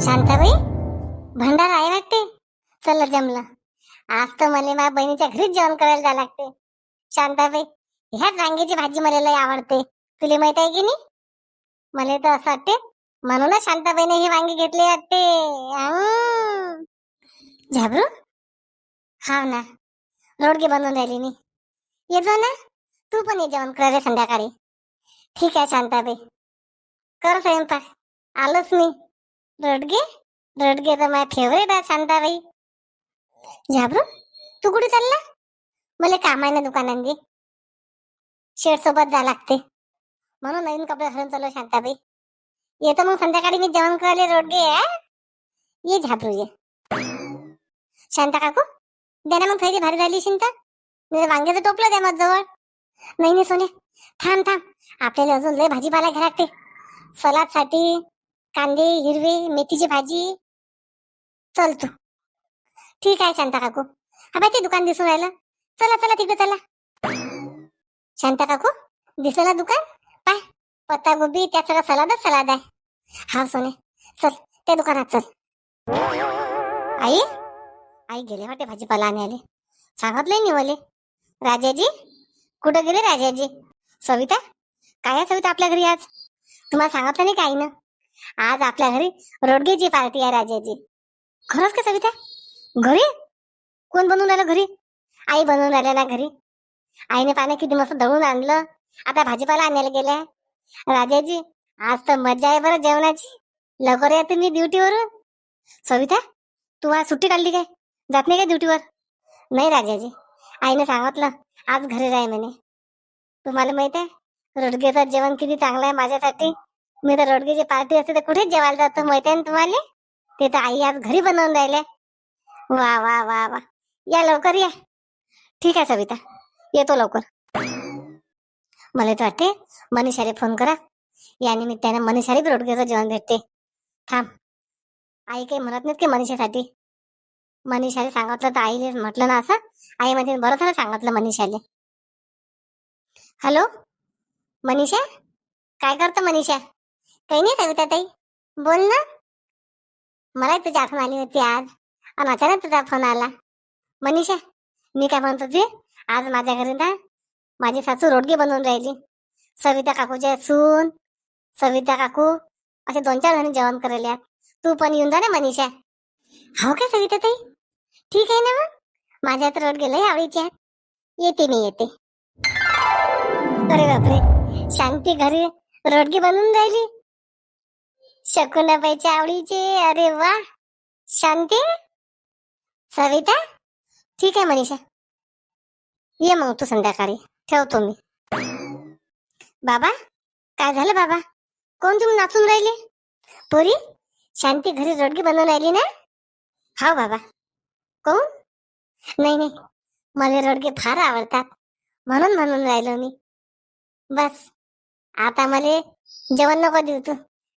शांताबाई, भंडारा आहे वाटते. चला जमलं. आज तर मला माझ्या बहिणीच्या घरीच जेवण करायला जायला लागते. शांताबाई, ह्याच वांग्याची भाजी मला लय आवडते. तुला माहित आहे की नाही? मला तर असं वाटते म्हणूनच शांताबाईने ही वांगी घेतली वाटते. झाबरू, हाव ना, रोडगी बनवून राहिली मी. ये जो ना, तू पण ये जेवण करायला संध्याकाळी. ठीक आहे शांताबाई, कर स्वयंपाक. आलोच मी. रोडगे, रोडगे तर माझ्या फेवरेट आहे शांताबाई. झाबरू, तू कुठे चालला? मला काम आहे ना दुकानांनी. शेठ सोबत जा लागते म्हणून नवीन कपडे घालून चाललो शांताबाई. येतो मग संध्याकाळी मी जेवण करायला रोडगे. ये झाबरू ये. शांता काकू, द्या ना मग थैली भारी झाली शिंता. वांग्याचं टोपलं द्या मग जवळ. नाही नाही सोने, थांब थांब, आपल्याला अजून लय भाजीपाला घ्या लागते. सलाद साठी कांदे, हिरवे मेथीची भाजी. चल तू. ठीक आहे शांता काकू. हा बाई ते दुकान दिसून राहिलं. चला चला तिकडे चला. शांता काकू, दिसलं ना दुकान? पाय, पत्ता गोबी, त्यात सगळं सलादच सलाद आहे. हा सोने, चल त्या दुकानात चल. आई, आई गेले वाटते भाजीपाला आणायला. सांगितलंय नि मले. राजाजी, कुठे गेले राजाजी? सविता, काय आहे सविता आपल्या घरी आज? तुम्हाला सांगितलं नाही काही ना? आज आपल्या घरी रोडगेची पार्टी आहे राजाजी. खरंच का सविता? घरी कोण बनवून राहिलं घरी? आई बनवून राहिल्या ना घरी. आईने पाणी किती मस्त दळून आणलं. आता भाजीपाला आणायला गेल्या. राजाजी, आज तर मजा आहे बरं जेवणाची. लवकर या तुम्ही ड्युटीवरून. सविता, तू आज सुट्टी काढली काय? जात नाही काय ड्युटीवर? नाही राजाजी, आईने सांगितलं आज घरी राह म्हणे. तुम्हाला माहित आहे रोडगेचं जेवण किती चांगलं आहे माझ्यासाठी. मी तर रोडगेची पार्टी असते तर कुठेच जेवायला जातो, माहिती आहे ना तुम्हाला. ते तर आई आज घरी बनवून राहिले. वा वा वा वा, या लवकर या. ठीक आहे सविता, येतो लवकर. मला तर वाटते मनीषाला फोन करा. या निमित्ताने मनीषाला रोडगेचं जेवण भेटते. थांब, आई काही म्हणत नाहीत की मनीषासाठी. मनीषाला सांगितलं तर आईले म्हटलं ना असं. आई म्हणजे बरं झालं सांगितलं मनीषाले. हॅलो मनीषा, काय करतं मनीषा? काही नाही सविता ताई, बोल ना. मला तुझी आठवण आली होती आज, आणि अचानक तुझा फोन आला. मनीषा, मी काय म्हणत होते, आज माझ्या घरी ना माझी सासू रोडगी बनवून राहिली. सविता काकूच्या सून, सविता काकू असे 2-4 जण जेवण करायला. तू पण येऊन जा ना मनीषा. हो का सविता ताई? ठीक आहे ना मग. माझ्या तर रोडगी लय आवडीची आहे. येते मी येते. अरे बापरे, शांती घरी रोडगी बनवून राहिली. शकुनाबाईच्या आवडीचे. अरे वा. शांती, सविता, ठीक आहे मनीषा, ये मग तू संध्याकाळी. ठेवतो मी. बाबा, काय झालं बाबा? कोण तुम्ही नाचून राहिले? पोरी, शांती घरी रोडगी बनवून राहिली ना? हा बाबा. कोण? नाही नाही, मला रोडगे फार आवडतात म्हणून म्हणून राहिलो मी. बस, आता मला जेवण नको देऊ तू.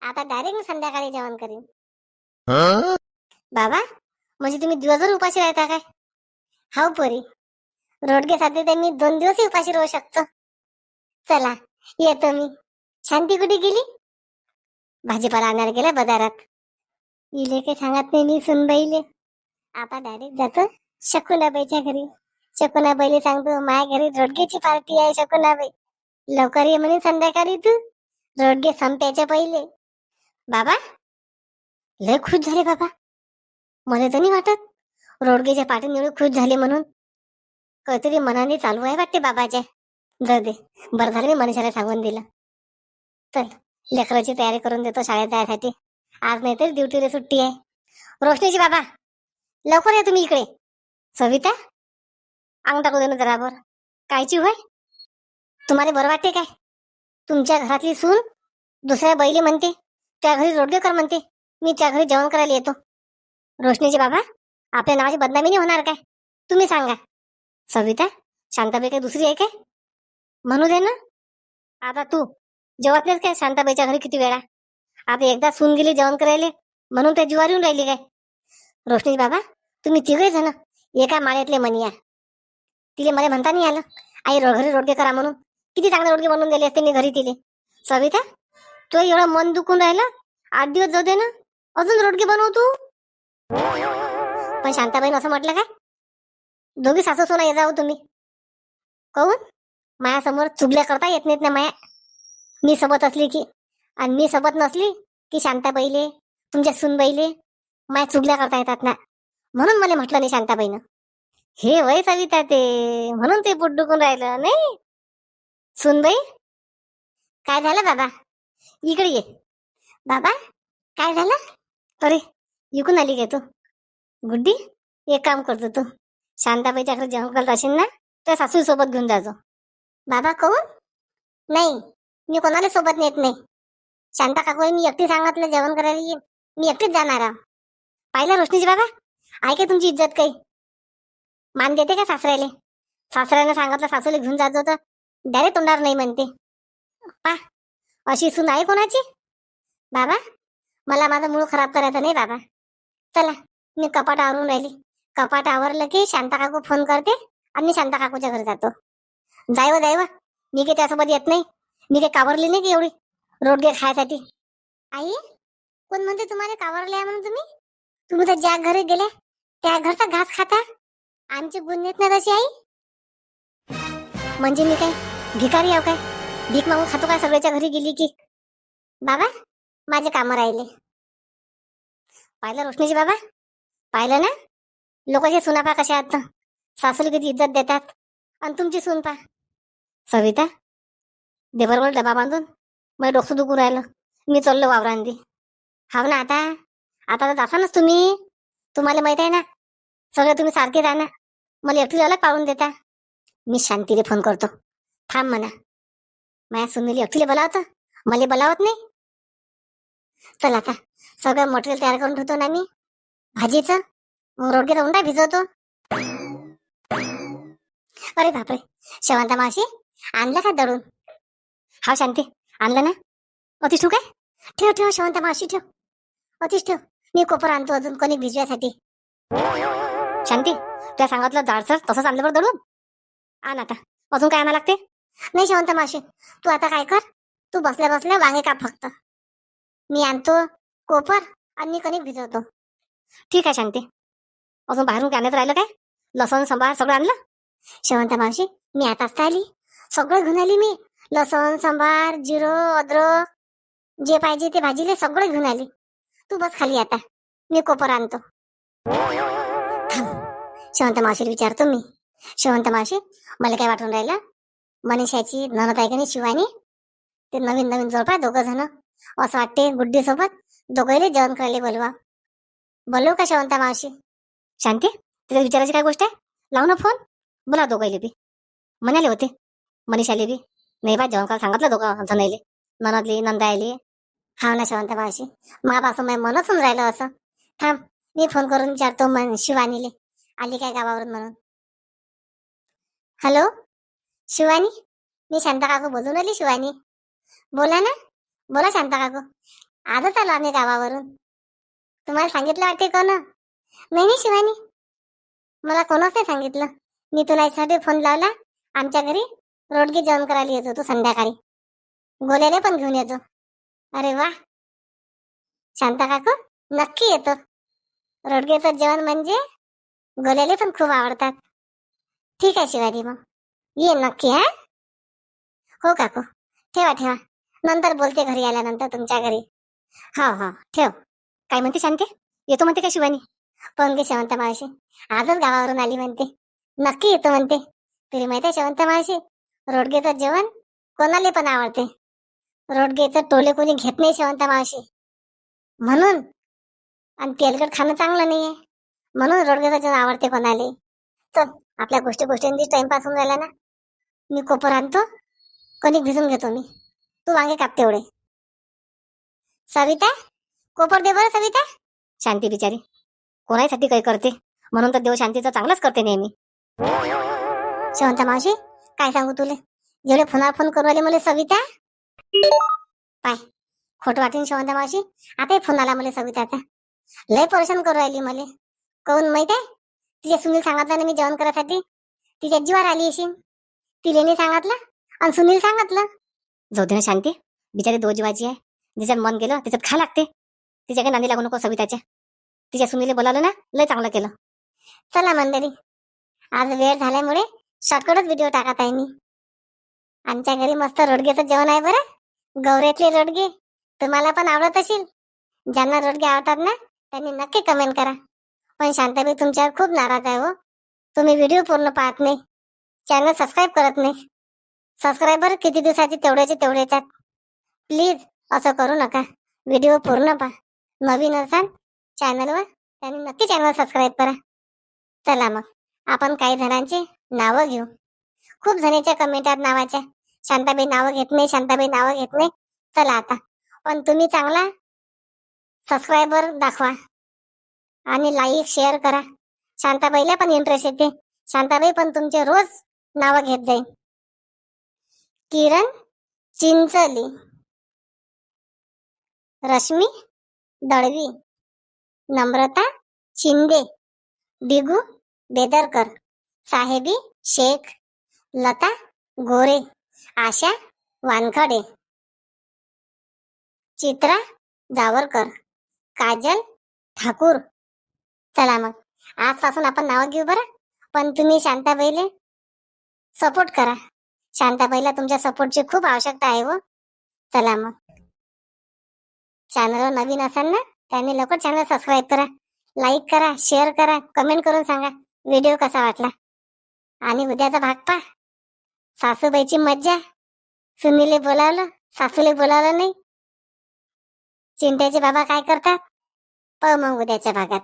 आता डायरेक्ट मी संध्याकाळी जेवण करीन. बाबा, म्हणजे तुम्ही दिवसभर उपाशी राहता काय? हाव पोरी, रोडगेसाठी तर मी 2 दिवसही उपाशी राहू शकतो. चला येतो मी. शांती कुठे गेली? भाजीपाला आणायला गेला बाजारात. इले काही सांगत नाही मी सुनबाईले. आता डायरेक्ट जातो शकुनाबाईच्या घरी. शकुनाबाईले सांगतो माझ्या घरी रोडगेची पार्टी आहे. शकुनाबाई, लवकर ये म्हणे संध्याकाळी तू, रोडगे संपायच्या पहिले. बाबा लय खुश झाले बाबा. मला तर नाही वाटत रोडगेच्या पार्टीने एवढे खुश झाले म्हणून. काहीतरी मनाने चालू आहे वाटते बाबाच्या. जाऊ दे, बरं झालं मी मनीषाला सांगून दिलं. चल, लेकराची तयारी करून देतो शाळेत जायसाठी. आज नाही तरी ड्युटीला सुट्टी आहे. रोशनीची बाबा, लवकर या तुम्ही इकडे. सविता, अंग टाकू दे ना जराबर. कायची होय? तुम्हाला बरं वाटते काय? तुमच्या घरातली सून दुसऱ्या बैली म्हणते त्या घरी रोडगे कर म्हणते. मी त्या घरी जेवण करायला येतो. रोशनीची बाबा, आपल्या नावाची बदनामी नाही होणार काय? तुम्ही सांगा. सविता, शांताबाई काही दुसरी आहे काय? म्हणू दे ना. आता तू जेवत नाहीस काय शांताबाईच्या घरी किती वेळा? आता एकदा सून गेली जेवण करायला म्हणून त्या जीवार येऊन राहिली काय? रोशनीची बाबा, तुम्ही तिघे जण एका माळ्यातले मणी या. तिले मला म्हणता नाही आलं आई घरी रोडगे करा म्हणून. किती चांगले रोडगे बनवून दिले असते मी घरी तिले. सविता, तो एवढं मन दुखून राहिलं. 8 दिवस जाऊ दे ना. अजून रोडगे बनव तू. पण शांताबाईनं असं म्हटलं काय? दोघी सासू सोना ये जाऊ तुम्ही. कहून मायासमोर चुगल्या करता येत नाहीत ना माया. मी सोबत असली की, आणि मी सोबत नसली की शांताबाईले, तुमच्या सुनबाईले माया चुगल्या करता येतात ना. म्हणून मला म्हटलं नाही शांताबाईनं. हे वय सविता ते, म्हणून ते पोट दुखून राहिलं नाही. सुनबाई, काय झालं बाबा? इकडे ये. बाबा, काय झालं? अरे, इकून आली गे तू? गुड्डी, एक काम करतो तू, शांताबाईच्या घरी जेवण करत असेल ना, तर सासू सोबत घेऊन जाजो. बाबा कहून? नाही, मी कोणाला सोबत नेत नाही. शांता काकू, मी एकटी सांगितलं जेवण करायला येईन, मी एकटीच जाणार आहे. पाहिलं रोशनीजी बाबा, आहे का तुमची इज्जत काही? मान देते का सासऱ्याले? सासऱ्याने सांगितलं सासूला घेऊन जातो तर डायरेक्ट तोंडावर नाही म्हणते. पा, अशी सून आहे कोणाची? बाबा, मला माझा मूळ खराब करायचा नाही बाबा. चला, मी कपाट आवरून राहिली. कपाट आवरलं की शांता काकू फोन करते आणि मी शांता काकूच्या घरी जातो. जाय व, मी काही त्यासोबत येत नाही. मी काही कावरली नाही की एवढी रोडगे खायसाठी. आई, कोण म्हणते तुम्हाला कावरले आहे म्हणून? तुम्ही तुम्ही तर ज्या घरी गेले त्या घरचा घास खाता. आमची गुण येत नाही तशी आई. म्हणजे मी काय भिकारी आहो काय? भीक मागून खातो काय सगळ्याच्या घरी गेली की? बाबा, माझे काम राहिले. पाहिलं रोशनीजी बाबा, पाहिलं ना लोकांचे सुनापा कशा आहेत. सासूला किती इज्जत देतात. आणि तुमची सून पा सविता, दे बरोबर डबा बांधून. मग डोकं दुखून राहिलं, मी चाललो वावरांदी. हाव ना, आता आता तर जासानच तुम्ही. तुम्हाला माहित आहे ना, सगळे तुम्ही सारखे जा ना. मला एकटीला अलग पाळून देता. मी शांतीला फोन करतो, थांब म्हणा. माझ्या सुनीला एकटीला बोलावतं, मला बोलावत नाही. चल आता सगळं मटेरियल तयार करून ठेवतो ना मी भाजीचं. मग रोडग्याचा उंडा भिजवतो. अरे बापरे, शेवंता मावशी आणलं का दळून? हा शांती, आणलं ना. अतिश ठेवू काय? ठेव ठेव शेवंता मावशी, ठेव. अतिश ठेव, मी कोपर आणतो अजून कणिक भिजवायसाठी. शांती, त्या सांगितलं जाडसर तसंच आणलं बरं दळून. आण आता, अजून काय आणा लागते? नाही शेवंता मावशी, तू आता काय कर, तू बसल्या बसल्या वांगे काप फक्त. मी आणतो कोपर आणि मी कणिक भिजवतो. ठीक आहे शांती. अजून बाहेरून काय आणत राहिलं काय? लसण संभार सगळं आणलं? शेवंता मावशी, मी आताच आली, सगळं घेऊन आली मी. लसण संभार, जिरं, अद्रक, जे पाहिजे ते भाजीले सगळं घेऊन आली. तू बस खाली आता, मी कोपर आणतो. शेवंता मावशीला विचारतो मी. शेवंता मावशी, मला काय वाटून राहिलं, मनीषाची ननद आहे का नाही शिवानी, ते नवीन नवीन जोडपा दोघं जण. असं वाटते गुड्डी सोबत दोघंले जेवण करायला बोलवा. बोलव का शेवंता मावशी? शांती, तिच्या विचारायची काय गोष्ट आहे? लाव ना फोन, बोला दोघायले बी. म्हणाले होते मनीषाले बी. नाही बा, जेवण करायला सांगितलं दोघं जणायले, ननदली नंदायले. हा ना शेवंता मावशी, मापासून माझं मनच होऊन राहिलं असं. थांब, मी फोन करून विचारतो शिवानीले आली काय गावावरून म्हणून. हॅलो शिवानी, मी शांता काकू बोलून राहिली. शिवानी, बोला ना. बोला शांता काकू, आजच आलो आम्ही गावावरून. तुम्हाला सांगितलं वाटते कोण? नाही नाही शिवानी, मला कोणच नाही सांगितलं. मी तुला यासाठी फोन लावला, आमच्या घरी रोडगे जेवण करायला येतो तू संध्याकाळी. गोल्याला पण घेऊन येतो. अरे वा शांता काकू, नक्की येतो. रोडगेचं जेवण म्हणजे गोल्याला पण खूप आवडतात. ठीक आहे शिवानी, मग ये नक्की. हा हो काकू, ठेवा ठेवा, नंतर बोलते घरी आल्यानंतर तुमच्या घरी. हा हा ठेव. काय म्हणते शांती, येतो म्हणते का शिवानी? पण गे शेवंता मावशी, आजच गावावरून आली म्हणते, नक्की येतो म्हणते. तरी माहिती आहे शेवंता मावशी, रोडगेचं जेवण कोणाला पण आवडते. रोडगेचं टोले कोणी घेत नाही शेवंता मावशी, म्हणून. आणि तेलकट खाणं चांगलं नाहीये, म्हणून रोडगेचं जेवण आवडते कोणाला. चल, आपल्या गोष्टींची टाइमपास होऊन राहिला ना. मी कोपर आणतो, कणिक भिजून घेतो मी. तू वांगे काप तेवढे. सविता, कोपर दे बरं सविता. शांती बिचारी कोणासाठी काही करते, म्हणून तर देव शांतीचं चांगलंच करते नेहमी. शेवंता मावशी, काय सांगू तुले, जेवढे फोनावर फोन करू आले मला सविता. पाय, खोटं वाटेन शेवंता मावशी, आता फोन आला मला सविताचा. लय परेशान करू राहिली मला. कहून माहित आहे, तिच्या सुनील सांगितलं ना मी जेवण करायसाठी, तिच्या जीवावर आली अशी. तिने सांगितलं आणि सुनील सांगितलं. जाऊ दे ना शांती, बिचारी दो जीवाची आहे. ज्याच्यात मन गेलं त्याच्यात खा लागते. तिच्या काही नांदी लागू नको सविताच्या. तिच्या सुनीले बोलावलं ना, लय चांगलं केलं. चला मंडळी, आज वेळ झाल्यामुळे शॉर्टकटच व्हिडिओ टाकत आहे मी. आमच्या घरी मस्त रोडगेचं जेवण आहे बरं. गौऱ्यातले रोडगे तुम्हाला पण आवडत असेल. ज्यांना रोडगे आवडतात ना, त्यांनी नक्की कमेंट करा. पण शांताबाई तुमच्यावर खूप नाराज आहे हो. तुम्ही व्हिडिओ पूर्ण पाहत नाही, चॅनल सबस्क्राईब करत नाही. सबस्क्रायबर किती दिवसाचे तेवढेच आहेत. प्लीज असं करू नका. व्हिडिओ पूर्ण पहा. नवीन असाल चॅनलवर त्यांनी नक्की चॅनल सबस्क्राईब करा. चला मग आपण काही जणांचे नावं घेऊ. खूप जणांच्या कमेंट आहेत नावाच्या, शांताबाई नावं घेत नाही, शांताबाई नावं घेत नाही. चला आता पण तुम्ही चांगला सबस्क्रायबर दाखवा आणि लाईक शेअर करा. शांताबाईला पण इंटरेस्ट येते. शांताबाई पण तुमचे रोज नावं घेत जाईल. किरण चिंचली, रश्मी दळवी, नम्रता शिंदे, बिगू बेदरकर, साहेबी शेख, लता गोरे, आशा वानखडे, चित्रा जावरकर, काजल ठाकूर. चला मग आजपासून आपण नाव घेऊ बरं. पण तुम्ही शांताबाईले सपोर्ट करा. शांताबाईला तुमच्या सपोर्टची खूप आवश्यकता आहे हो. चला मग चॅनलवर नवीन असाल ना, त्यांनी लवकर चॅनल सबस्क्राईब करा, लाईक करा, शेअर करा, कमेंट करून सांगा व्हिडिओ कसा वाटला. आणि उद्याचा भाग पहा. सासूबाईची मज्जा. सुनीले बोलावलं, सासूले बोलावलं नाही. चिंट्याचे बाबा काय करतात पाहू मग उद्याच्या भागात.